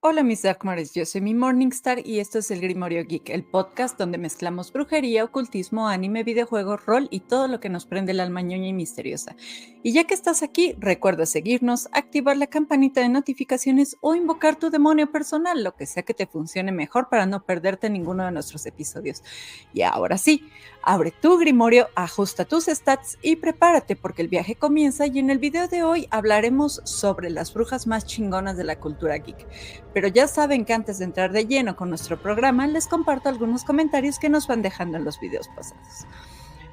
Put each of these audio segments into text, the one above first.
Hola mis Darkmares, yo soy mi Morningstar y esto es el Grimorio Geek, el podcast donde mezclamos brujería, ocultismo, anime, videojuegos, rol y todo lo que nos prende el alma ñoña y misteriosa. Y ya que estás aquí, recuerda seguirnos, activar la campanita de notificaciones o invocar tu demonio personal, lo que sea que te funcione mejor para no perderte ninguno de nuestros episodios. Y ahora sí, abre tu Grimorio, ajusta tus stats y prepárate porque el viaje comienza y en el video de hoy hablaremos sobre las brujas más chingonas de la cultura geek. Pero ya saben que antes de entrar de lleno con nuestro programa, les comparto algunos comentarios que nos van dejando en los videos pasados.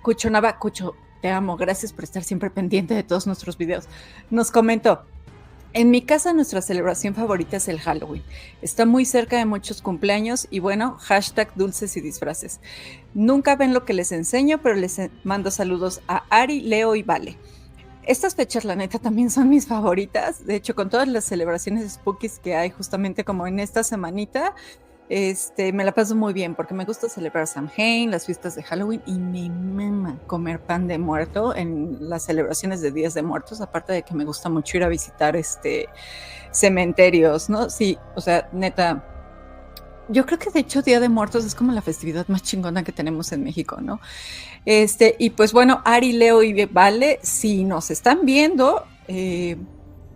Cucho Nava, Cucho, te amo, gracias por estar siempre pendiente de todos nuestros videos. Nos comentó: en mi casa nuestra celebración favorita es el Halloween. Está muy cerca de muchos cumpleaños y bueno, hashtag dulces y disfraces. Nunca ven lo que les enseño, pero les mando saludos a Ari, Leo y Vale. Estas fechas, la neta, también son mis favoritas. De hecho, con todas las celebraciones spookies que hay justamente como en esta semanita, me la paso muy bien porque me gusta celebrar Samhain, las fiestas de Halloween y me mama comer pan de muerto en las celebraciones de Días de Muertos, aparte de que me gusta mucho ir a visitar cementerios, ¿no? Sí, o sea, neta, yo creo que de hecho Día de Muertos es como la festividad más chingona que tenemos en México, ¿no? Y pues bueno, Ari, Leo y Vale, si nos están viendo,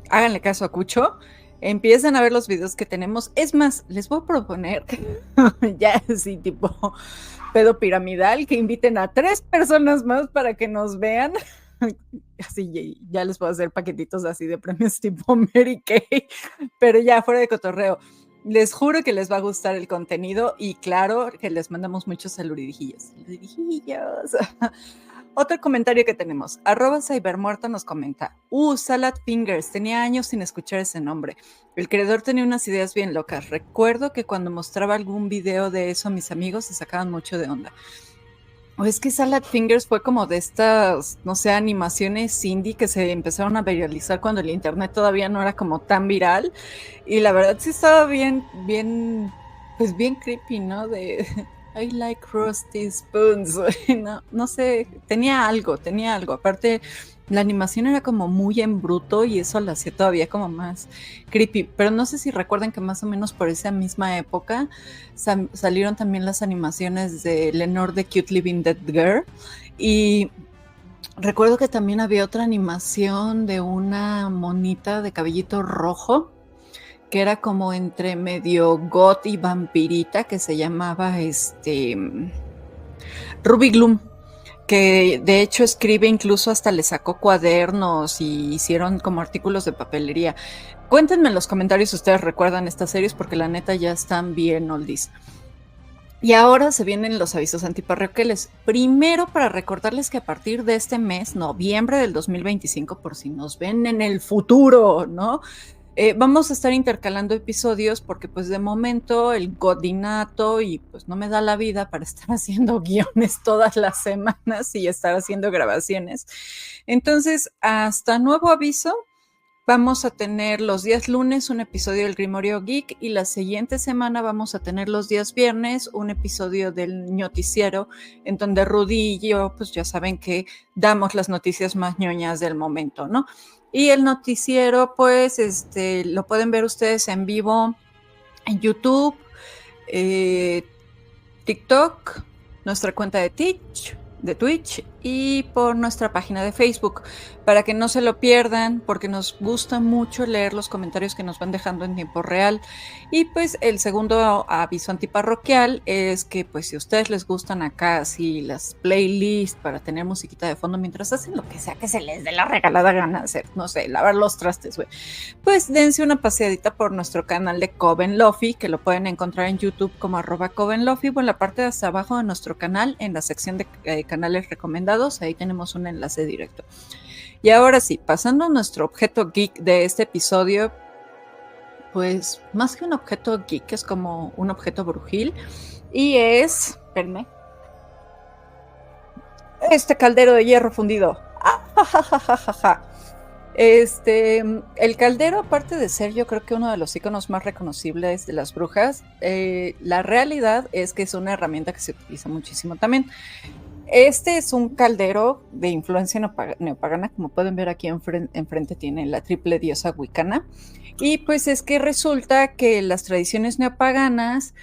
háganle caso a Cucho, empiezan a ver los videos que tenemos. Es más, les voy a proponer, ya así tipo pedo piramidal, que inviten a 3 personas más para que nos vean. Así ya les puedo hacer paquetitos así de premios tipo Mary Kay, pero ya fuera de cotorreo. Les juro que les va a gustar el contenido y claro que les mandamos muchos saludijillos. Otro comentario que tenemos, @cybermuerto nos comenta: Salad Fingers, tenía años sin escuchar ese nombre. El creador tenía unas ideas bien locas. Recuerdo que cuando mostraba algún video de eso a mis amigos se sacaban mucho de onda. O es que Salad Fingers fue como de estas, no sé, animaciones indie que se empezaron a viralizar cuando el internet todavía no era como tan viral. Y la verdad sí estaba bien, pues bien creepy, ¿no? De I like rusty spoons. No sé, tenía algo. Aparte, la animación era como muy en bruto y eso la hacía todavía como más creepy. Pero no sé si recuerdan que más o menos por esa misma época salieron también las animaciones de Lenore de Cute Living Dead Girl. Y recuerdo que también había otra animación de una monita de cabellito rojo que era como entre medio goth y vampirita, que se llamaba Ruby Gloom, que de hecho escribe, incluso hasta le sacó cuadernos y hicieron como artículos de papelería. Cuéntenme en los comentarios si ustedes recuerdan estas series, porque la neta ya están bien oldies. Y ahora se vienen los avisos antiparroquiales. Primero, para recordarles que a partir de este mes, noviembre del 2025, por si nos ven en el futuro, ¿no? Vamos a estar intercalando episodios porque pues de momento el godinato y pues no me da la vida para estar haciendo guiones todas las semanas y estar haciendo grabaciones. Entonces, hasta nuevo aviso, vamos a tener los días lunes un episodio del Grimorio Geek y la siguiente semana vamos a tener los días viernes un episodio del noticiero en donde Rudy y yo pues ya saben que damos las noticias más ñoñas del momento, ¿no? Y el noticiero pues lo pueden ver ustedes en vivo en YouTube, TikTok, nuestra cuenta de Twitch y por nuestra página de Facebook, para que no se lo pierdan, porque nos gusta mucho leer los comentarios que nos van dejando en tiempo real. Y pues el segundo aviso antiparroquial es que pues si a ustedes les gustan acá así las playlists para tener musiquita de fondo mientras hacen lo que sea que se les dé la regalada gana hacer, no sé, lavar los trastes, güey, pues dense una paseadita por nuestro canal de Coven Lofi, que lo pueden encontrar en YouTube como @CovenLofi, o en la parte de hasta abajo de nuestro canal, en la sección de canales recomendados, ahí tenemos un enlace directo. Y ahora sí, pasando a nuestro objeto geek de este episodio, pues más que un objeto geek, es como un objeto brujil, y es, espérenme, este caldero de hierro fundido. El caldero, aparte de ser, yo creo que uno de los iconos más reconocibles de las brujas, la realidad es que es una herramienta que se utiliza muchísimo también. Este es un caldero de influencia neopagana, como pueden ver aquí enfrente tiene la triple diosa wicana. Y pues es que resulta que las tradiciones neopaganas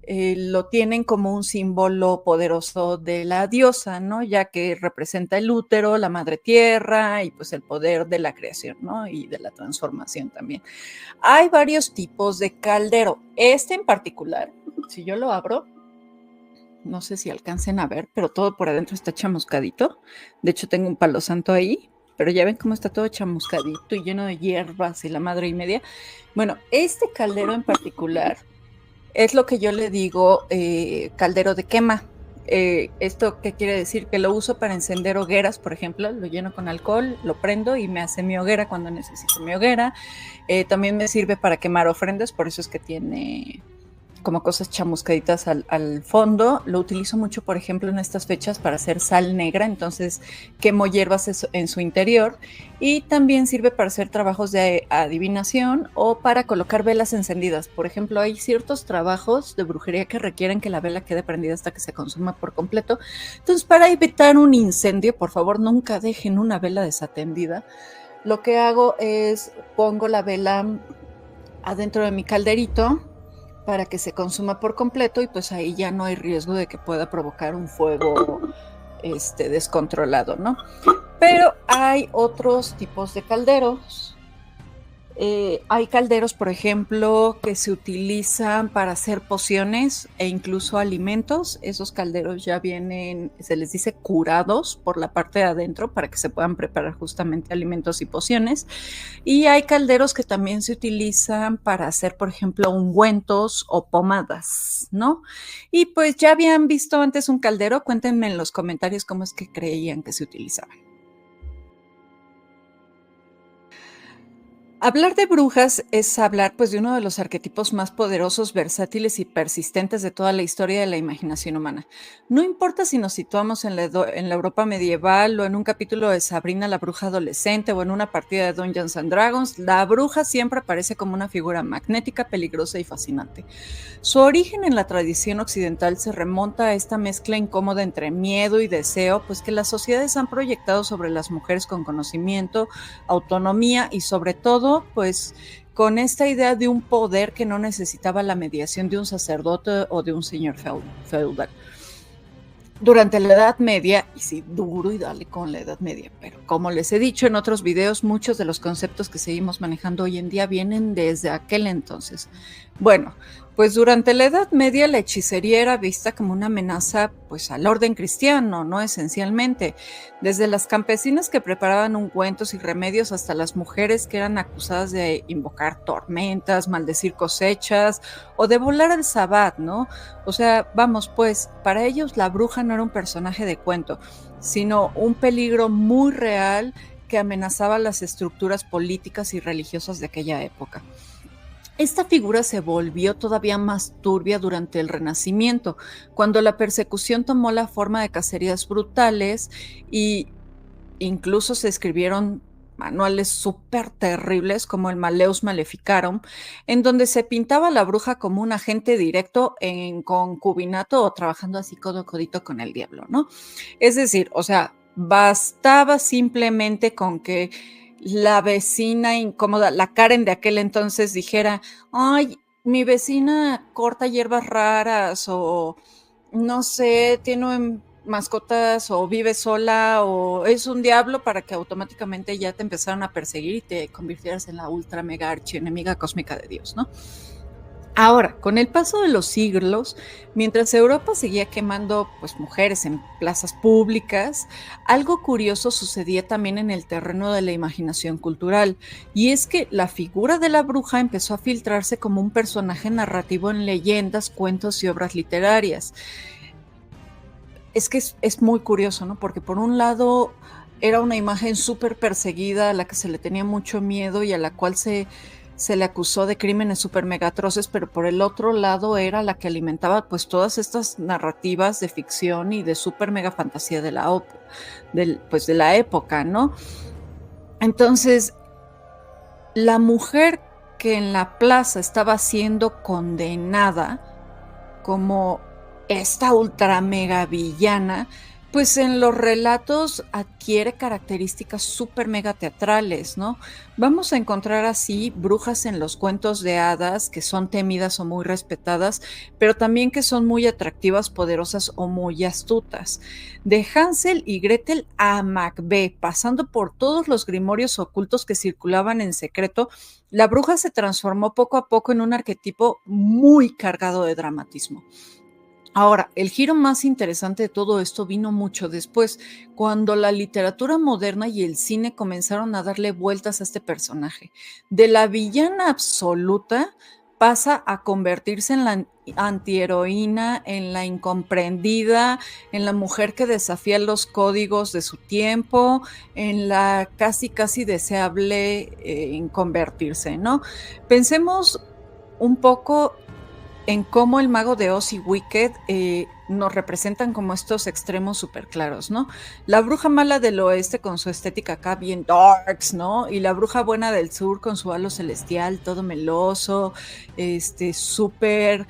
lo tienen como un símbolo poderoso de la diosa, ¿no? Ya que representa el útero, la madre tierra y pues el poder de la creación, ¿no? Y de la transformación también. Hay varios tipos de caldero. Este en particular, si yo lo abro, no sé si alcancen a ver, pero todo por adentro está chamuscadito. De hecho, tengo un palo santo ahí, pero ya ven cómo está todo chamuscadito y lleno de hierbas y la madre y media. Bueno, este caldero en particular es lo que yo le digo caldero de quema. ¿Esto qué quiere decir? Que lo uso para encender hogueras, por ejemplo, lo lleno con alcohol, lo prendo y me hace mi hoguera cuando necesito mi hoguera. También me sirve para quemar ofrendas, por eso es que tiene como cosas chamuscaditas al fondo. Lo utilizo mucho, por ejemplo, en estas fechas para hacer sal negra, entonces quemo hierbas en su interior, y también sirve para hacer trabajos de adivinación o para colocar velas encendidas. Por ejemplo, hay ciertos trabajos de brujería que requieren que la vela quede prendida hasta que se consuma por completo. Entonces, para evitar un incendio, por favor, nunca dejen una vela desatendida. Lo que hago es pongo la vela adentro de mi calderito para que se consuma por completo, y pues ahí ya no hay riesgo de que pueda provocar un fuego descontrolado, ¿no? Pero hay otros tipos de calderos. Hay calderos, por ejemplo, que se utilizan para hacer pociones e incluso alimentos. Esos calderos ya vienen, se les dice curados por la parte de adentro para que se puedan preparar justamente alimentos y pociones. Y hay calderos que también se utilizan para hacer, por ejemplo, ungüentos o pomadas, ¿no? Y pues ya habían visto antes un caldero. Cuéntenme en los comentarios cómo es que creían que se utilizaban. Hablar de brujas es hablar pues de uno de los arquetipos más poderosos, versátiles y persistentes de toda la historia de la imaginación humana. No importa si nos situamos en la Europa medieval o en un capítulo de Sabrina la bruja adolescente o en una partida de Dungeons and Dragons, la bruja siempre aparece como una figura magnética, peligrosa y fascinante. Su origen en la tradición occidental se remonta a esta mezcla incómoda entre miedo y deseo, pues que las sociedades han proyectado sobre las mujeres con conocimiento, autonomía y sobre todo, pues con esta idea de un poder que no necesitaba la mediación de un sacerdote o de un señor feudal. Durante la Edad Media, y sí, duro y dale con la Edad Media, pero como les he dicho en otros videos, muchos de los conceptos que seguimos manejando hoy en día vienen desde aquel entonces. Bueno, pues durante la Edad Media la hechicería era vista como una amenaza pues al orden cristiano, ¿no? Esencialmente, desde las campesinas que preparaban ungüentos y remedios hasta las mujeres que eran acusadas de invocar tormentas, maldecir cosechas o de volar el sabbat, ¿no? O sea, vamos, pues, para ellos la bruja no era un personaje de cuento, sino un peligro muy real que amenazaba las estructuras políticas y religiosas de aquella época. Esta figura se volvió todavía más turbia durante el Renacimiento, cuando la persecución tomó la forma de cacerías brutales y incluso se escribieron manuales súper terribles como el Maleus Maleficarum, en donde se pintaba a la bruja como un agente directo en concubinato o trabajando así codo a codito con el diablo, ¿no? Es decir, o sea, bastaba simplemente con que la vecina incómoda, la Karen de aquel entonces dijera, ay, mi vecina corta hierbas raras o no sé, tiene mascotas o vive sola o es un diablo, para que automáticamente ya te empezaran a perseguir y te convirtieras en la ultra mega archienemiga cósmica de Dios, ¿no? Ahora, con el paso de los siglos, mientras Europa seguía quemando pues, mujeres en plazas públicas, algo curioso sucedía también en el terreno de la imaginación cultural, y es que la figura de la bruja empezó a filtrarse como un personaje narrativo en leyendas, cuentos y obras literarias. Es que es muy curioso, ¿no? Porque por un lado era una imagen súper perseguida, a la que se le tenía mucho miedo y a la cual se le acusó de crímenes súper mega atroces, pero por el otro lado era la que alimentaba pues todas estas narrativas de ficción y de súper mega fantasía de la época, ¿no? Entonces, la mujer que en la plaza estaba siendo condenada como esta ultra mega villana, pues en los relatos adquiere características súper mega teatrales, ¿no? Vamos a encontrar así brujas en los cuentos de hadas que son temidas o muy respetadas, pero también que son muy atractivas, poderosas o muy astutas. De Hansel y Gretel a Macbeth, pasando por todos los grimorios ocultos que circulaban en secreto, la bruja se transformó poco a poco en un arquetipo muy cargado de dramatismo. Ahora, el giro más interesante de todo esto vino mucho después, cuando la literatura moderna y el cine comenzaron a darle vueltas a este personaje. De la villana absoluta pasa a convertirse en la antiheroína, en la incomprendida, en la mujer que desafía los códigos de su tiempo, en la casi casi deseable en convertirse, ¿no? Pensemos un poco en cómo el Mago de Oz y Wicked nos representan como estos extremos súper claros, ¿no? La bruja mala del oeste con su estética acá bien darks, ¿no? Y la bruja buena del sur con su halo celestial, todo meloso, súper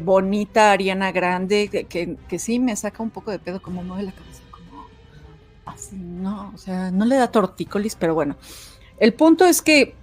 bonita, Ariana Grande, que sí me saca un poco de pedo como mueve la cabeza, como así, ¿no? O sea, no le da tortícolis, pero bueno. El punto es que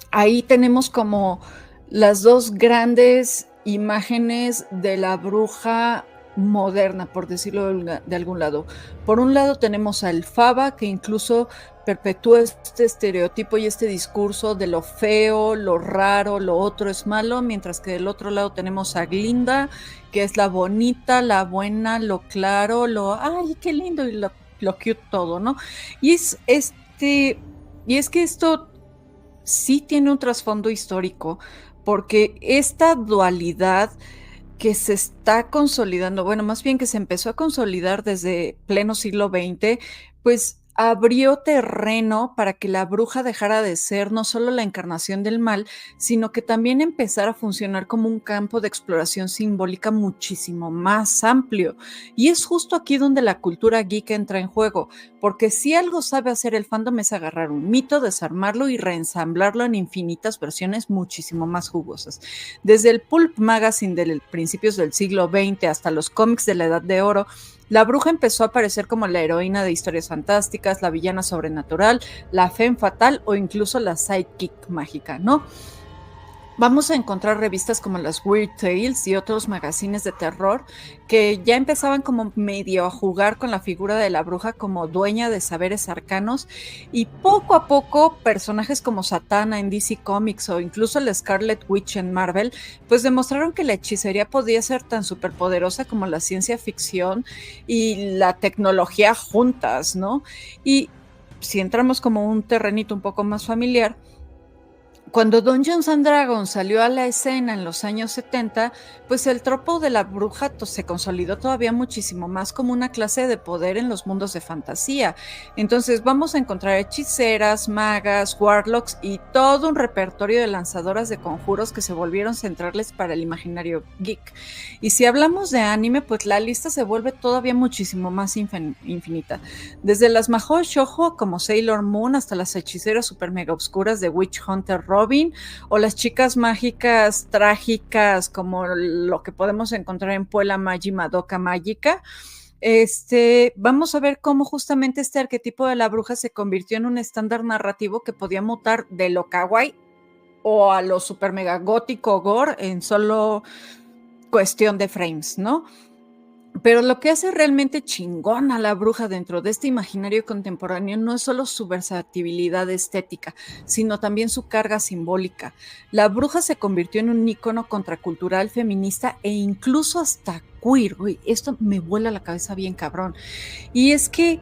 ahí tenemos como las dos grandes imágenes de la bruja moderna, por decirlo de algún lado. Por un lado tenemos a Elphaba, que incluso perpetúa este estereotipo y este discurso de lo feo, lo raro, lo otro es malo, mientras que del otro lado tenemos a Glinda, que es la bonita, la buena, lo claro, ay, qué lindo, y lo cute todo, ¿no? Y es que esto sí tiene un trasfondo histórico, porque esta dualidad que se está consolidando, bueno, más bien que se empezó a consolidar desde pleno siglo XX, pues abrió terreno para que la bruja dejara de ser no solo la encarnación del mal, sino que también empezara a funcionar como un campo de exploración simbólica muchísimo más amplio. Y es justo aquí donde la cultura geek entra en juego, porque si algo sabe hacer el fandom es agarrar un mito, desarmarlo y reensamblarlo en infinitas versiones muchísimo más jugosas. Desde el Pulp Magazine de principios del siglo XX hasta los cómics de la Edad de Oro, la bruja empezó a aparecer como la heroína de historias fantásticas, la villana sobrenatural, la femme fatal o incluso la sidekick mágica, ¿no? Vamos a encontrar revistas como las Weird Tales y otros magazines de terror que ya empezaban como medio a jugar con la figura de la bruja como dueña de saberes arcanos, y poco a poco personajes como Satana en DC Comics o incluso la Scarlet Witch en Marvel pues demostraron que la hechicería podía ser tan superpoderosa como la ciencia ficción y la tecnología juntas, ¿no? Y si entramos como un terrenito un poco más familiar, cuando Dungeons and Dragons salió a la escena en los años 70, pues el tropo de la bruja se consolidó todavía muchísimo más como una clase de poder en los mundos de fantasía. Entonces vamos a encontrar hechiceras, magas, warlocks y todo un repertorio de lanzadoras de conjuros que se volvieron centrales para el imaginario geek. Y si hablamos de anime, pues la lista se vuelve todavía muchísimo más infinita. Desde las mahou shoujo como Sailor Moon hasta las hechiceras super mega obscuras de Witch Hunter Robin, o las chicas mágicas trágicas como lo que podemos encontrar en Puella Magi Madoka Mágica. Vamos a ver cómo justamente este arquetipo de la bruja se convirtió en un estándar narrativo que podía mutar de lo kawaii o a lo super mega gótico gore en solo cuestión de frames, ¿no? Pero lo que hace realmente chingón a la bruja dentro de este imaginario contemporáneo no es solo su versatilidad estética, sino también su carga simbólica. La bruja se convirtió en un ícono contracultural, feminista e incluso hasta queer, güey. Esto me vuela la cabeza bien cabrón. Y es que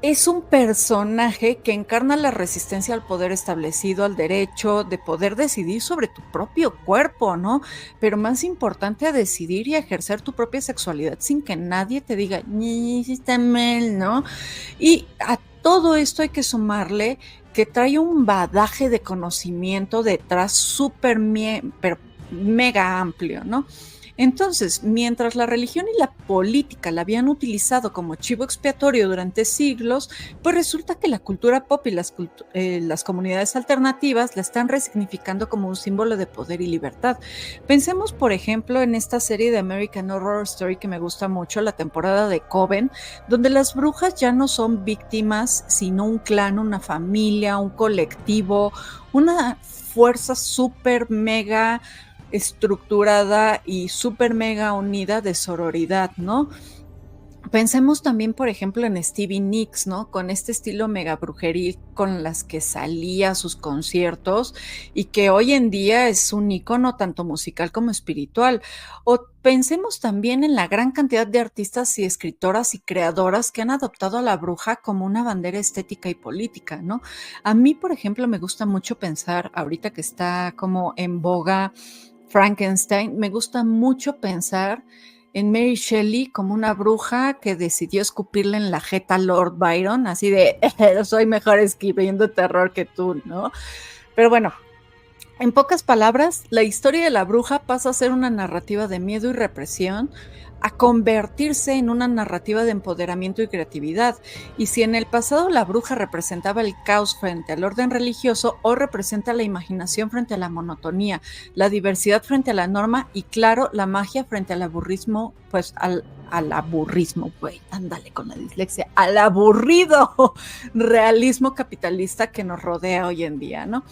es un personaje que encarna la resistencia al poder establecido, al derecho de poder decidir sobre tu propio cuerpo, ¿no? Pero más importante, a decidir y a ejercer tu propia sexualidad sin que nadie te diga, ni si está mal, ¿no? Y a todo esto hay que sumarle que trae un badaje de conocimiento detrás súper mega amplio, ¿no? Entonces, mientras la religión y la política la habían utilizado como chivo expiatorio durante siglos, pues resulta que la cultura pop y las comunidades alternativas la están resignificando como un símbolo de poder y libertad. Pensemos, por ejemplo, en esta serie de American Horror Story que me gusta mucho, la temporada de Coven, donde las brujas ya no son víctimas, sino un clan, una familia, un colectivo, una fuerza súper mega estructurada y súper mega unida de sororidad, ¿no? Pensemos también, por ejemplo, en Stevie Nicks, ¿no? Con este estilo mega brujeril con las que salía a sus conciertos y que hoy en día es un ícono tanto musical como espiritual. O pensemos también en la gran cantidad de artistas y escritoras y creadoras que han adoptado a la bruja como una bandera estética y política, ¿no? A mí, por ejemplo, me gusta mucho pensar, ahorita que está como en boga Frankenstein, me gusta mucho pensar en Mary Shelley como una bruja que decidió escupirle en la jeta a Lord Byron, así de, soy mejor escribiendo terror que tú, ¿no? Pero bueno, en pocas palabras, la historia de la bruja pasa a ser una narrativa de miedo y represión, a convertirse en una narrativa de empoderamiento y creatividad. Y si en el pasado la bruja representaba el caos frente al orden religioso, hoy representa la imaginación frente a la monotonía, la diversidad frente a la norma y, claro, la magia frente al aburrismo, pues al aburrismo, güey, ándale con la dislexia, al aburrido realismo capitalista que nos rodea hoy en día, ¿no?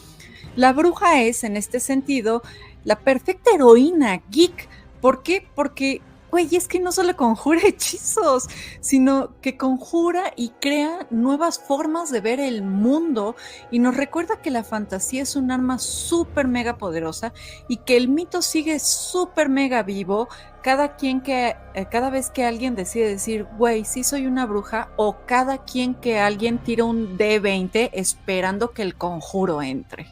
La bruja es, en este sentido, la perfecta heroína geek. ¿Por qué? Porque, güey, es que no solo conjura hechizos, sino que conjura y crea nuevas formas de ver el mundo y nos recuerda que la fantasía es un arma súper mega poderosa y que el mito sigue súper mega vivo cada vez que alguien decide decir, güey, sí soy una bruja, o cada quien que alguien tira un D20 esperando que el conjuro entre.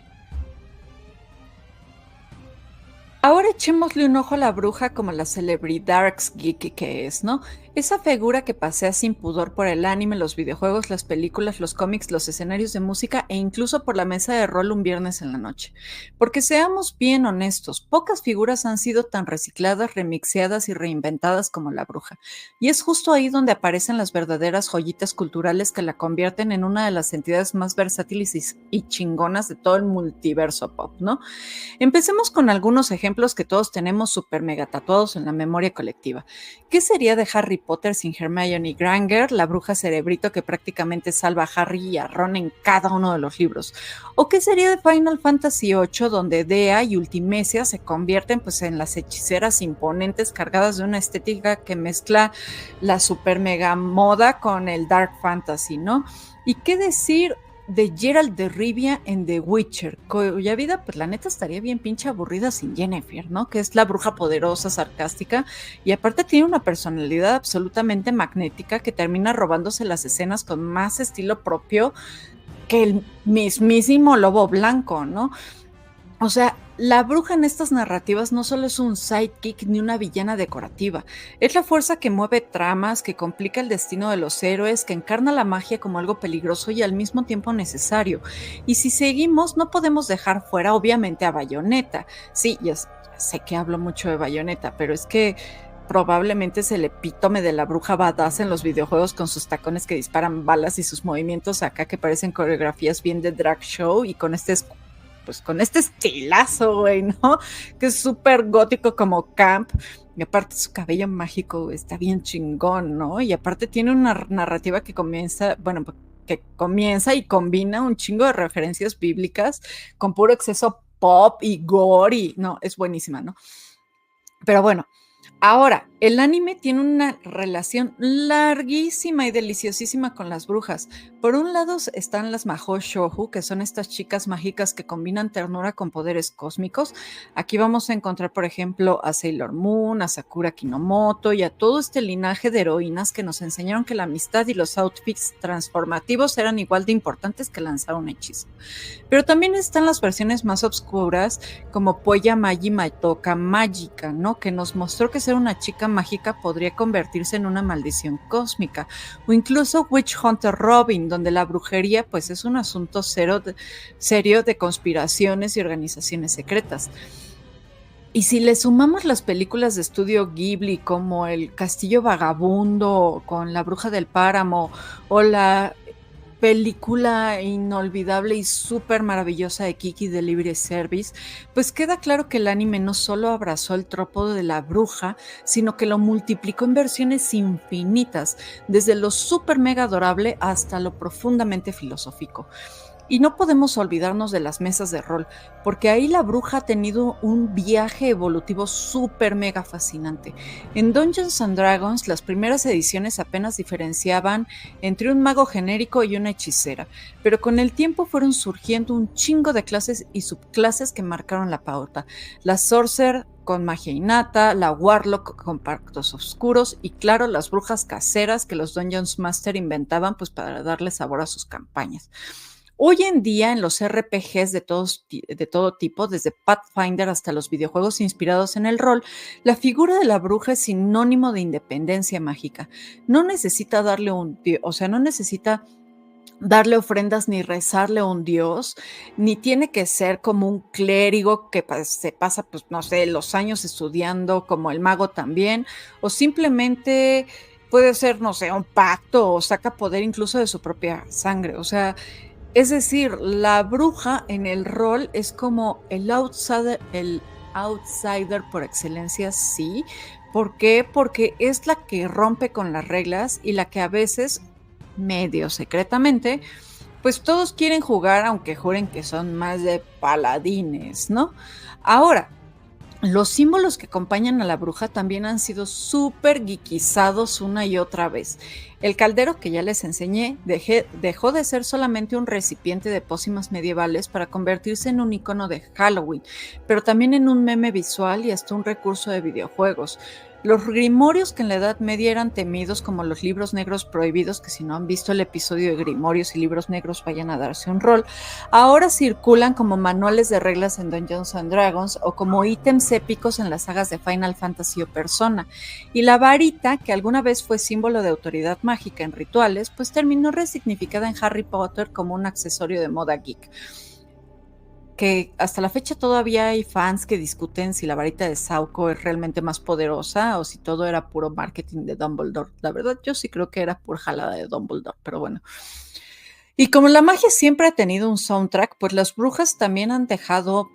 Ahora echémosle un ojo a la bruja como la Celebridarks geeky que es, ¿no? Esa figura que pasea sin pudor por el anime, los videojuegos, las películas, los cómics, los escenarios de música e incluso por la mesa de rol un viernes en la noche. Porque seamos bien honestos, pocas figuras han sido tan recicladas, remixeadas y reinventadas como la bruja. Y es justo ahí donde aparecen las verdaderas joyitas culturales que la convierten en una de las entidades más versátiles y chingonas de todo el multiverso pop, ¿no? Empecemos con algunos ejemplos que todos tenemos súper mega tatuados en la memoria colectiva. ¿Qué sería de Harry Potter sin Hermione Granger, la bruja cerebrito que prácticamente salva a Harry y a Ron en cada uno de los libros? ¿O qué sería de Final Fantasy VIII, donde Dea y Ultimecia se convierten pues en las hechiceras imponentes cargadas de una estética que mezcla la super mega moda con el dark fantasy, ¿no? ¿Y qué decir de Geralt de Rivia en The Witcher, cuya vida, pues la neta estaría bien pinche aburrida sin Yennefer, ¿no? Que es la bruja poderosa, sarcástica, y aparte tiene una personalidad absolutamente magnética que termina robándose las escenas con más estilo propio que el mismísimo lobo blanco, ¿no? O sea, la bruja en estas narrativas no solo es un sidekick ni una villana decorativa, es la fuerza que mueve tramas, que complica el destino de los héroes, que encarna la magia como algo peligroso y al mismo tiempo necesario. Y si seguimos, no podemos dejar fuera obviamente a Bayonetta. Sí, ya sé que hablo mucho de Bayonetta, pero es que probablemente es el epítome de la bruja badass en los videojuegos con sus tacones que disparan balas y sus movimientos acá que parecen coreografías bien de drag show y con pues con este estilazo, güey, ¿no? Que es súper gótico como camp. Y aparte su cabello mágico está bien chingón, ¿no? Y aparte tiene una narrativa que comienza y combina un chingo de referencias bíblicas con puro exceso pop y gore y no, es buenísima, ¿no? Pero bueno, ahora, el anime tiene una relación larguísima y deliciosísima con las brujas. Por un lado están las Mahou Shoujo, que son estas chicas mágicas que combinan ternura con poderes cósmicos. Aquí vamos a encontrar, por ejemplo, a Sailor Moon, a Sakura Kinomoto y a todo este linaje de heroínas que nos enseñaron que la amistad y los outfits transformativos eran igual de importantes que lanzar un hechizo. Pero también están las versiones más obscuras, como Poya Magi Maitoka Mágica, ¿no? Que nos mostró que ser una chica mágica podría convertirse en una maldición cósmica, o incluso Witch Hunter Robin, donde la brujería pues es un asunto serio de conspiraciones y organizaciones secretas. Y si le sumamos las películas de estudio Ghibli como El Castillo Vagabundo con La Bruja del Páramo o la película inolvidable y súper maravillosa de Kiki Delivery Service, pues queda claro que el anime no solo abrazó el tropo de la bruja, sino que lo multiplicó en versiones infinitas, desde lo súper mega adorable hasta lo profundamente filosófico. Y no podemos olvidarnos de las mesas de rol, porque ahí la bruja ha tenido un viaje evolutivo súper mega fascinante. En Dungeons and Dragons, las primeras ediciones apenas diferenciaban entre un mago genérico y una hechicera, pero con el tiempo fueron surgiendo un chingo de clases y subclases que marcaron la pauta. La Sorcerer con magia innata, la Warlock con pactos oscuros y claro, las brujas caseras que los Dungeons Master inventaban pues para darle sabor a sus campañas. Hoy en día, en los RPGs de todo tipo, desde Pathfinder hasta los videojuegos inspirados en el rol, la figura de la bruja es sinónimo de independencia mágica. No necesita no necesita darle ofrendas ni rezarle a un dios, ni tiene que ser como un clérigo que se pasa, pues no sé, los años estudiando, como el mago también, o simplemente puede ser, no sé, un pacto o saca poder incluso de su propia sangre. O sea, es decir, la bruja en el rol es como el outsider por excelencia, sí. ¿Por qué? Porque es la que rompe con las reglas y la que a veces, medio secretamente, pues todos quieren jugar aunque juren que son más de paladines, ¿no? Ahora, los símbolos que acompañan a la bruja también han sido súper geekizados una y otra vez. El caldero que ya les enseñé dejó de ser solamente un recipiente de pócimas medievales para convertirse en un icono de Halloween, pero también en un meme visual y hasta un recurso de videojuegos. Los grimorios que en la Edad Media eran temidos como los libros negros prohibidos, que si no han visto el episodio de Grimorios y libros negros vayan a darse un rol, ahora circulan como manuales de reglas en Dungeons and Dragons o como ítems épicos en las sagas de Final Fantasy o Persona. Y la varita, que alguna vez fue símbolo de autoridad mágica en rituales, pues terminó resignificada en Harry Potter como un accesorio de moda geek. Que hasta la fecha todavía hay fans que discuten si la varita de Sauco es realmente más poderosa o si todo era puro marketing de Dumbledore. La verdad, yo sí creo que era pura jalada de Dumbledore, pero bueno. Y como la magia siempre ha tenido un soundtrack, pues las brujas también han dejado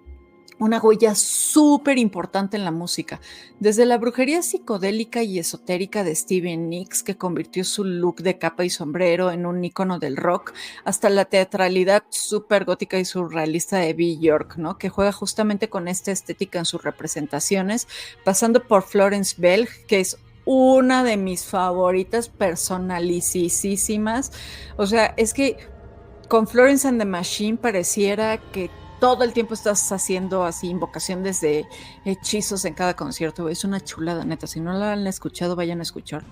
una huella súper importante en la música, desde la brujería psicodélica y esotérica de Stevie Nicks, que convirtió su look de capa y sombrero en un icono del rock, hasta la teatralidad súper gótica y surrealista de Björk, ¿no? Que juega justamente con esta estética en sus representaciones, pasando por Florence Bell, que es una de mis favoritas personalicísimas. O sea, es que con Florence and the Machine pareciera que todo el tiempo estás haciendo así invocación desde hechizos en cada concierto. Es una chulada, neta. Si no la han escuchado, vayan a escucharlo.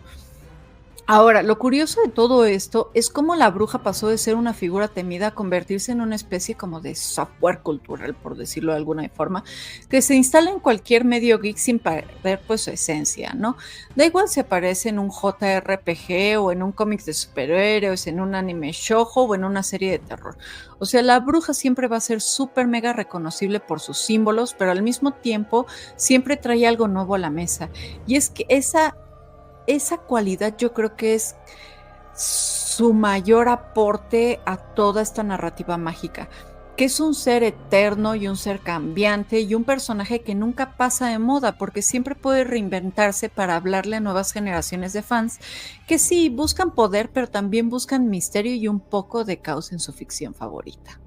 Ahora, lo curioso de todo esto es cómo la bruja pasó de ser una figura temida a convertirse en una especie como de software cultural, por decirlo de alguna forma, que se instala en cualquier medio geek sin perder pues su esencia, ¿no? Da igual si aparece en un JRPG o en un cómic de superhéroes, en un anime shoujo o en una serie de terror. O sea, la bruja siempre va a ser súper mega reconocible por sus símbolos, pero al mismo tiempo siempre trae algo nuevo a la mesa. Y es que esa cualidad yo creo que es su mayor aporte a toda esta narrativa mágica, que es un ser eterno y un ser cambiante y un personaje que nunca pasa de moda porque siempre puede reinventarse para hablarle a nuevas generaciones de fans que sí buscan poder, pero también buscan misterio y un poco de caos en su ficción favorita.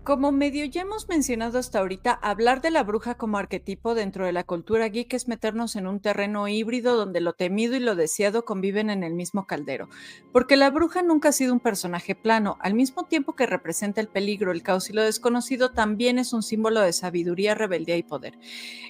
Como medio ya hemos mencionado hasta ahorita, hablar de la bruja como arquetipo dentro de la cultura geek es meternos en un terreno híbrido donde lo temido y lo deseado conviven en el mismo caldero. Porque la bruja nunca ha sido un personaje plano, al mismo tiempo que representa el peligro, el caos y lo desconocido, también es un símbolo de sabiduría, rebeldía y poder.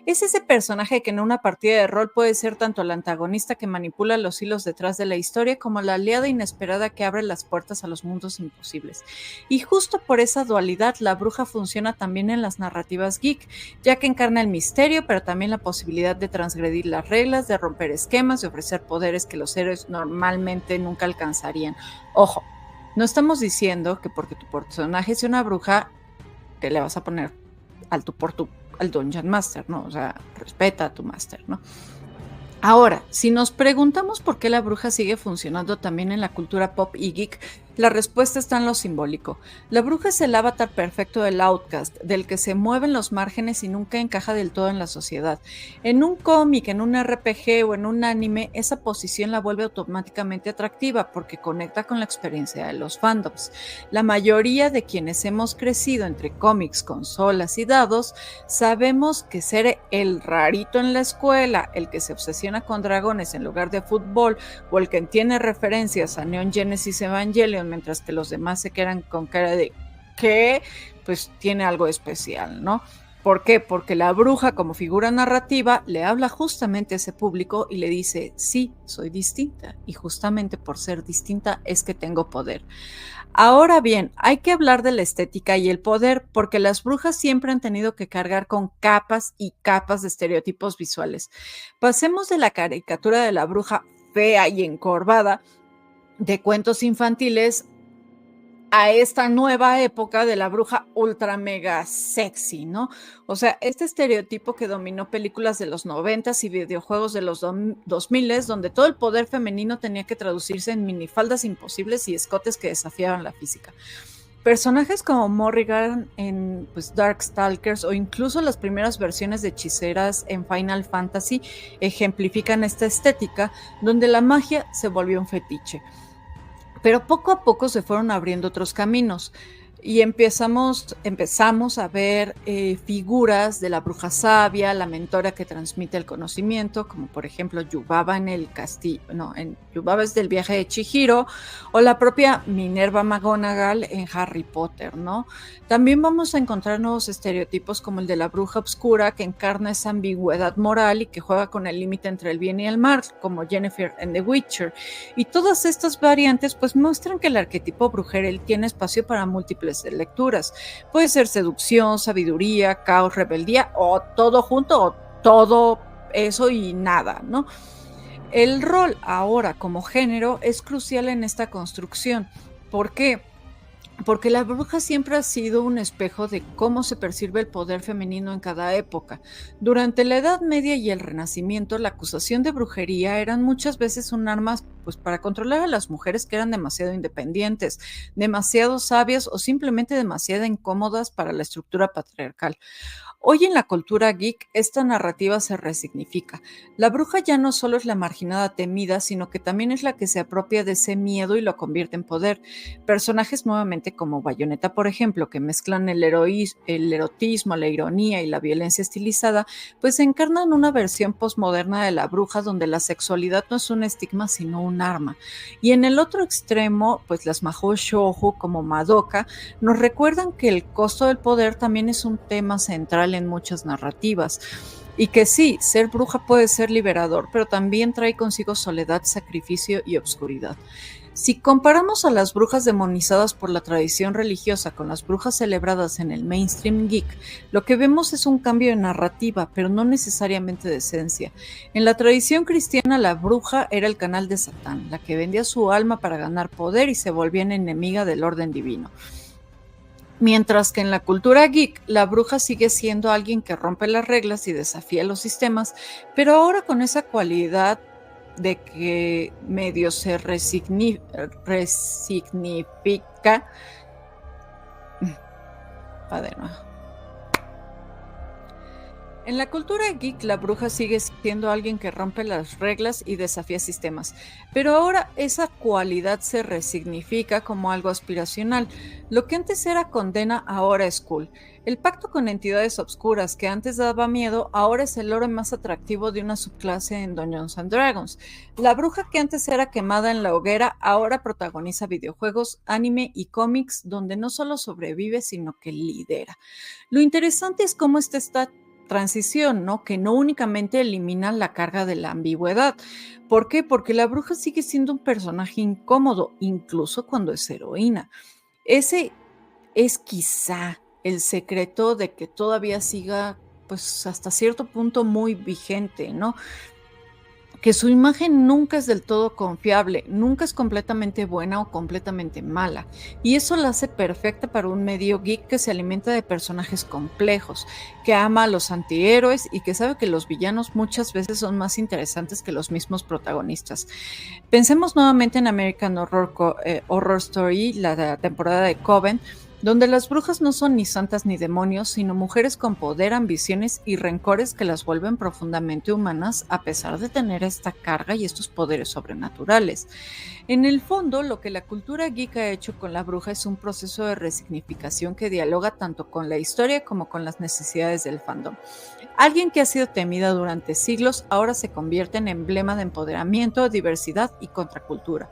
Es ese personaje que en una partida de rol puede ser tanto el antagonista que manipula los hilos detrás de la historia como la aliada inesperada que abre las puertas a los mundos imposibles. Y justo por esa dualidad, la bruja funciona también en las narrativas geek, ya que encarna el misterio, pero también la posibilidad de transgredir las reglas, de romper esquemas, de ofrecer poderes que los héroes normalmente nunca alcanzarían. Ojo, no estamos diciendo que porque tu personaje sea una bruja, porque le vas a poner al tú por tú al Dungeon Master, ¿no? O sea, respeta a tu Master, ¿no? Ahora, si nos preguntamos por qué la bruja sigue funcionando también en la cultura pop y geek, la respuesta está en lo simbólico. La bruja es el avatar perfecto del outcast, del que se mueve en los márgenes y nunca encaja del todo en la sociedad. En un cómic, en un RPG o en un anime, esa posición la vuelve automáticamente atractiva porque conecta con la experiencia de los fandoms. La mayoría de quienes hemos crecido entre cómics, consolas y dados, sabemos que ser el rarito en la escuela, el que se obsesiona con dragones en lugar de fútbol, o el que entiende referencias a Neon Genesis Evangelion, mientras que los demás se quedan con cara de ¿qué? Pues tiene algo especial, ¿no? ¿Por qué? Porque la bruja como figura narrativa le habla justamente a ese público y le dice, sí, soy distinta y justamente por ser distinta es que tengo poder. Ahora bien, hay que hablar de la estética y el poder, porque las brujas siempre han tenido que cargar con capas y capas de estereotipos visuales. Pasemos de la caricatura de la bruja fea y encorvada de cuentos infantiles a esta nueva época de la bruja ultra mega sexy, ¿no? O sea, este estereotipo que dominó películas de los 90s y videojuegos de los 2000s, donde todo el poder femenino tenía que traducirse en minifaldas imposibles y escotes que desafiaban la física. Personajes como Morrigan en pues, Darkstalkers o incluso las primeras versiones de hechiceras en Final Fantasy ejemplifican esta estética donde la magia se volvió un fetiche. Pero poco a poco se fueron abriendo otros caminos y empezamos a ver figuras de la bruja sabia, la mentora que transmite el conocimiento, como por ejemplo Yubaba en el castillo, no, en Yubaba es del viaje de Chihiro, o la propia Minerva McGonagall en Harry Potter, ¿no? También vamos a encontrar nuevos estereotipos como el de la bruja obscura que encarna esa ambigüedad moral y que juega con el límite entre el bien y el mal, como Yennefer en The Witcher. Y todas estas variantes pues muestran que el arquetipo brujeril tiene espacio para múltiples lecturas. Puede ser seducción, sabiduría, caos, rebeldía o todo junto o todo eso y nada, ¿no? El rol ahora como género es crucial en esta construcción. ¿Por qué? Porque la bruja siempre ha sido un espejo de cómo se percibe el poder femenino en cada época. Durante la Edad Media y el Renacimiento, la acusación de brujería eran muchas veces un arma pues, para controlar a las mujeres que eran demasiado independientes, demasiado sabias o simplemente demasiado incómodas para la estructura patriarcal. Hoy en la cultura geek, esta narrativa se resignifica. La bruja ya no solo es la marginada temida, sino que también es la que se apropia de ese miedo y lo convierte en poder. Personajes nuevamente como Bayonetta, por ejemplo, que mezclan el erotismo, la ironía y la violencia estilizada, pues encarnan una versión postmoderna de la bruja donde la sexualidad no es un estigma, sino un arma. Y en el otro extremo, pues las mahou shoujo como Madoka nos recuerdan que el costo del poder también es un tema central en muchas narrativas. Y que sí, ser bruja puede ser liberador, pero también trae consigo soledad, sacrificio y obscuridad. Si comparamos a las brujas demonizadas por la tradición religiosa con las brujas celebradas en el mainstream geek, lo que vemos es un cambio de narrativa, pero no necesariamente de esencia. En la tradición cristiana, la bruja era el canal de Satán, la que vendía su alma para ganar poder y se volvía enemiga del orden divino. Mientras que en la cultura geek, la bruja sigue siendo alguien que rompe las reglas y desafía los sistemas, pero ahora con esa cualidad de que medio se resignifica. Va de nuevo. En la cultura geek, la bruja sigue siendo alguien que rompe las reglas y desafía sistemas, pero ahora esa cualidad se resignifica como algo aspiracional. Lo que antes era condena, ahora es cool. El pacto con entidades obscuras que antes daba miedo, ahora es el lore más atractivo de una subclase en Dungeons and Dragons. La bruja que antes era quemada en la hoguera, ahora protagoniza videojuegos, anime y cómics donde no solo sobrevive, sino que lidera. Lo interesante es cómo esta transición, ¿no? Que no únicamente elimina la carga de la ambigüedad. ¿Por qué? Porque la bruja sigue siendo un personaje incómodo, incluso cuando es heroína. Ese es quizá el secreto de que todavía siga, pues hasta cierto punto muy vigente, ¿no? que su imagen nunca es del todo confiable, nunca es completamente buena o completamente mala, y eso la hace perfecta para un medio geek que se alimenta de personajes complejos, que ama a los antihéroes y que sabe que los villanos muchas veces son más interesantes que los mismos protagonistas. Pensemos nuevamente en American Horror Story, la temporada de Coven, donde las brujas no son ni santas ni demonios, sino mujeres con poder, ambiciones y rencores que las vuelven profundamente humanas a pesar de tener esta carga y estos poderes sobrenaturales. En el fondo, lo que la cultura geek ha hecho con la bruja es un proceso de resignificación que dialoga tanto con la historia como con las necesidades del fandom. Alguien que ha sido temida durante siglos ahora se convierte en emblema de empoderamiento, diversidad y contracultura.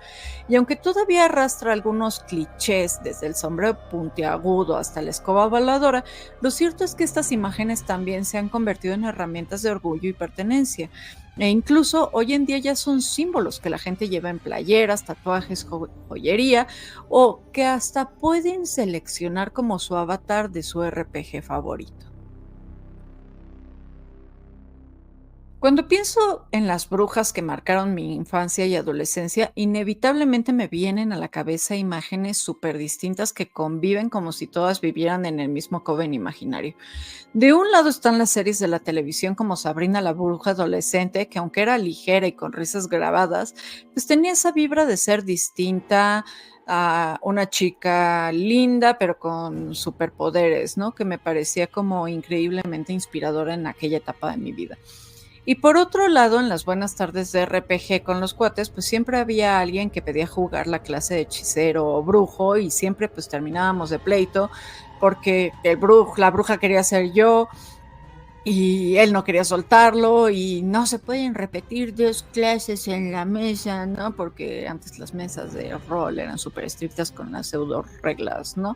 Y aunque todavía arrastra algunos clichés, desde el sombrero puntiagudo hasta la escoba voladora, lo cierto es que estas imágenes también se han convertido en herramientas de orgullo y pertenencia. E incluso hoy en día ya son símbolos que la gente lleva en playeras, tatuajes, joyería o que hasta pueden seleccionar como su avatar de su RPG favorito. Cuando pienso en las brujas que marcaron mi infancia y adolescencia, inevitablemente me vienen a la cabeza imágenes súper distintas que conviven como si todas vivieran en el mismo coven imaginario. De un lado están las series de la televisión como Sabrina la bruja adolescente, que aunque era ligera y con risas grabadas, pues tenía esa vibra de ser distinta a una chica linda, pero con superpoderes, ¿no? Que me parecía como increíblemente inspiradora en aquella etapa de mi vida. Y por otro lado, en las buenas tardes de RPG con los cuates, pues siempre había alguien que pedía jugar la clase de hechicero o brujo y siempre pues terminábamos de pleito porque la bruja quería ser yo y él no quería soltarlo y no se pueden repetir 2 clases en la mesa, ¿no? Porque antes las mesas de rol eran súper estrictas con las pseudo reglas, ¿no?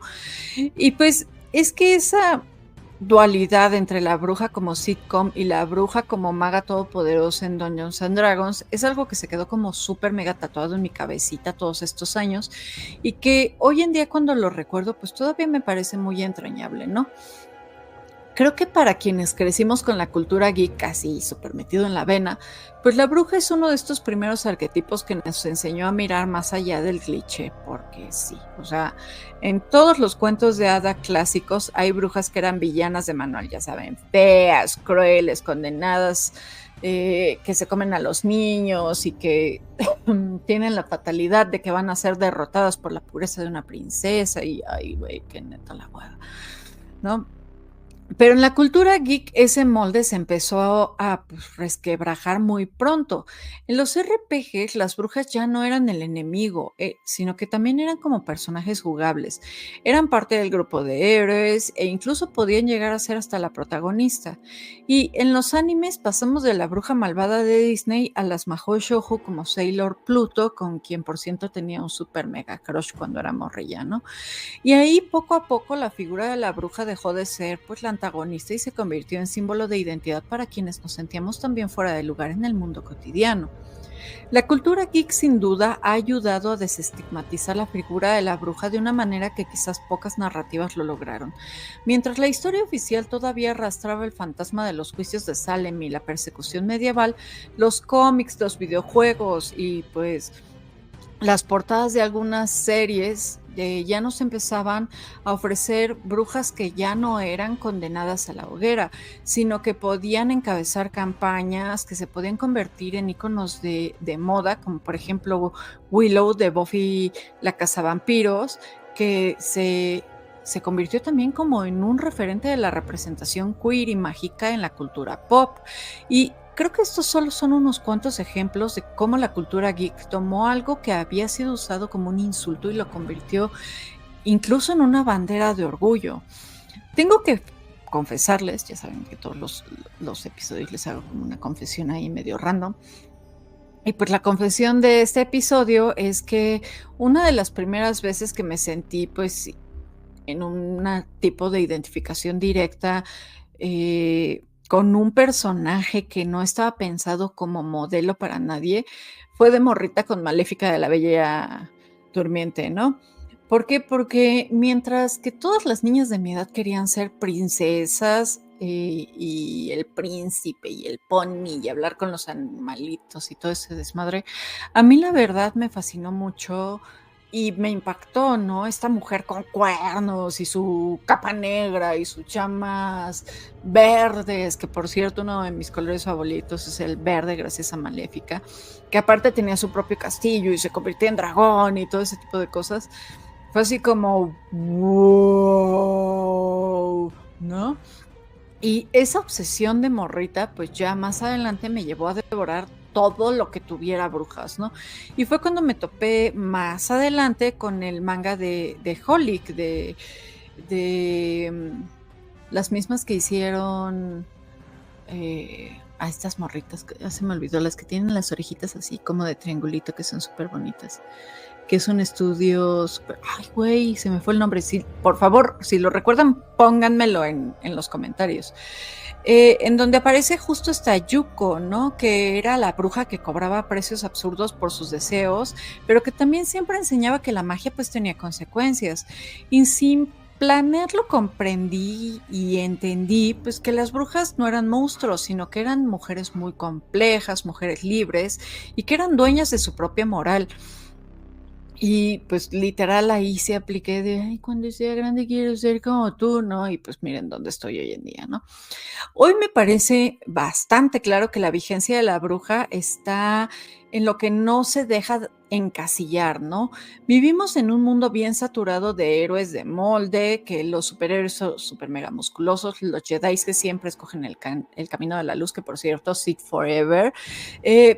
Y pues es que esa dualidad entre la bruja como sitcom y la bruja como maga todopoderosa en Dungeons and Dragons es algo que se quedó como súper mega tatuado en mi cabecita todos estos años y que hoy en día cuando lo recuerdo pues todavía me parece muy entrañable, ¿no? Creo que para quienes crecimos con la cultura geek casi súper metido en la vena, pues la bruja es uno de estos primeros arquetipos que nos enseñó a mirar más allá del cliché, porque sí, o sea, en todos los cuentos de hada clásicos hay brujas que eran villanas de manual, ya saben, feas, crueles, condenadas, que se comen a los niños y que tienen la fatalidad de que van a ser derrotadas por la pureza de una princesa y, ay, güey, qué neta la hueá, ¿no? Pero en la cultura geek ese molde se empezó a pues, resquebrajar muy pronto. En los RPGs las brujas ya no eran el enemigo, sino que también eran como personajes jugables. Eran parte del grupo de héroes e incluso podían llegar a ser hasta la protagonista. Y en los animes pasamos de la bruja malvada de Disney a las Mahou Shoujo como Sailor Pluto, con quien por cierto tenía un super mega crush cuando era morrilla, ¿no? Y ahí poco a poco la figura de la bruja dejó de ser pues la antagonista y se convirtió en símbolo de identidad para quienes nos sentíamos también fuera de lugar en el mundo cotidiano. La cultura geek sin duda ha ayudado a desestigmatizar la figura de la bruja de una manera que quizás pocas narrativas lo lograron. Mientras la historia oficial todavía arrastraba el fantasma de los juicios de Salem y la persecución medieval, los cómics, los videojuegos y pues las portadas de algunas series ya nos empezaban a ofrecer brujas que ya no eran condenadas a la hoguera, sino que podían encabezar campañas, que se podían convertir en íconos de moda, como por ejemplo Willow de Buffy la Cazavampiros, que se convirtió también como en un referente de la representación queer y mágica en la cultura pop. Y creo que estos solo son unos cuantos ejemplos de cómo la cultura geek tomó algo que había sido usado como un insulto y lo convirtió incluso en una bandera de orgullo. Tengo que confesarles, ya saben que todos los episodios les hago como una confesión ahí medio random. Y pues la confesión de este episodio es que una de las primeras veces que me sentí pues en un tipo de identificación directa con un personaje que no estaba pensado como modelo para nadie, fue de morrita con Maléfica de la Bella Durmiente, ¿no? ¿Por qué? Porque mientras que todas las niñas de mi edad querían ser princesas, y el príncipe y el pony y hablar con los animalitos y todo ese desmadre, a mí la verdad me fascinó mucho y me impactó, ¿no? Esta mujer con cuernos y su capa negra y sus chamas verdes, que por cierto uno de mis colores favoritos es el verde gracias a Maléfica, que aparte tenía su propio castillo y se convertía en dragón y todo ese tipo de cosas. Fue así como, wow, ¿no? Y esa obsesión de morrita, pues ya más adelante me llevó a devorar todo lo que tuviera brujas, ¿no? Y fue cuando me topé más adelante con el manga de Holic, de las mismas que hicieron a estas morritas, que ya se me olvidó, las que tienen las orejitas así como de triangulito, que son súper bonitas, que es un estudio super... Ay, güey, se me fue el nombre. Sí, por favor, si lo recuerdan, pónganmelo en los comentarios. En donde aparece justo esta Yuko, ¿no? Que era la bruja que cobraba precios absurdos por sus deseos, pero que también siempre enseñaba que la magia pues tenía consecuencias. Y sin planearlo comprendí y entendí pues que las brujas no eran monstruos, sino que eran mujeres muy complejas, mujeres libres y que eran dueñas de su propia moral. Y pues literal ahí se apliqué de, ay, cuando sea grande quiero ser como tú, ¿no? Y pues miren dónde estoy hoy en día, ¿no? Hoy me parece bastante claro que la vigencia de la bruja está en lo que no se deja encasillar, ¿no? Vivimos en un mundo bien saturado de héroes de molde, que los superhéroes son super mega musculosos, los Jedi que siempre escogen el camino de la luz, que por cierto, Seek Forever,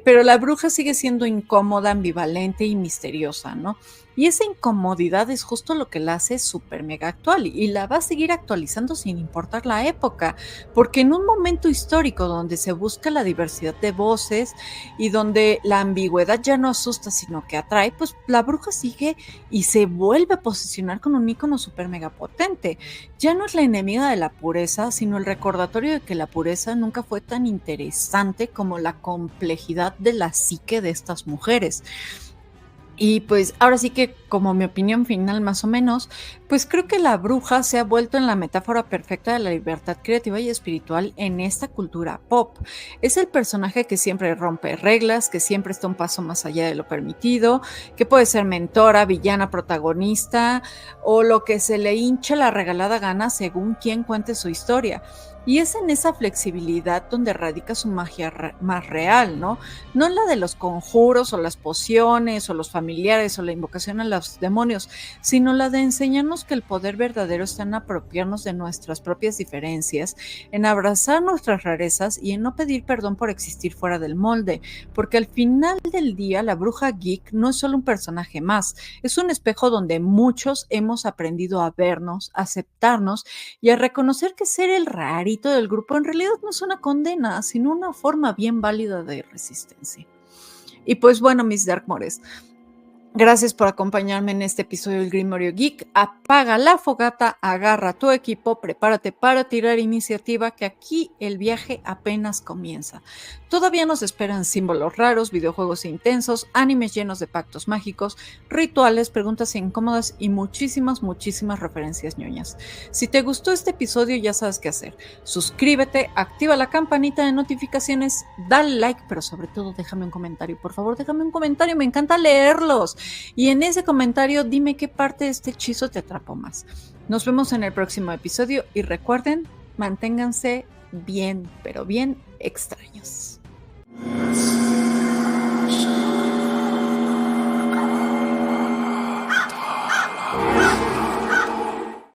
pero la bruja sigue siendo incómoda, ambivalente y misteriosa, ¿no? Y esa incomodidad es justo lo que la hace súper mega actual y la va a seguir actualizando sin importar la época, porque en un momento histórico donde se busca la diversidad de voces y donde la ambigüedad ya no asusta sino que atrae, pues la bruja sigue y se vuelve a posicionar con un ícono súper mega potente. Ya no es la enemiga de la pureza, sino el recordatorio de que la pureza nunca fue tan interesante como la complejidad de la psique de estas mujeres. Y pues ahora sí que como mi opinión final más o menos, pues creo que la bruja se ha vuelto en la metáfora perfecta de la libertad creativa y espiritual en esta cultura pop. Es el personaje que siempre rompe reglas, que siempre está un paso más allá de lo permitido, que puede ser mentora, villana, protagonista o lo que se le hinche la regalada gana según quien cuente su historia. Y es en esa flexibilidad donde radica su magia más real, ¿no? No la de los conjuros o las pociones o los familiares o la invocación a los demonios, sino la de enseñarnos que el poder verdadero está en apropiarnos de nuestras propias diferencias, en abrazar nuestras rarezas y en no pedir perdón por existir fuera del molde, porque al final del día la bruja geek no es solo un personaje más, es un espejo donde muchos hemos aprendido a vernos, a aceptarnos y a reconocer que ser el rarito del grupo en realidad no es una condena, sino una forma bien válida de resistencia. Y pues bueno, mis Darkmores, gracias por acompañarme en este episodio del Grimorio Geek. Apaga la fogata, agarra tu equipo, prepárate para tirar iniciativa, que aquí el viaje apenas comienza. Todavía nos esperan símbolos raros, videojuegos intensos, animes llenos de pactos mágicos, rituales, preguntas incómodas y muchísimas referencias ñoñas. Si te gustó este episodio ya sabes qué hacer. Suscríbete, activa la campanita de notificaciones, dale like, pero sobre todo déjame un comentario. Por favor, déjame un comentario, me encanta leerlos. Y en ese comentario dime qué parte de este hechizo te atrapó más. Nos vemos en el próximo episodio y recuerden, manténganse bien, pero bien extraños.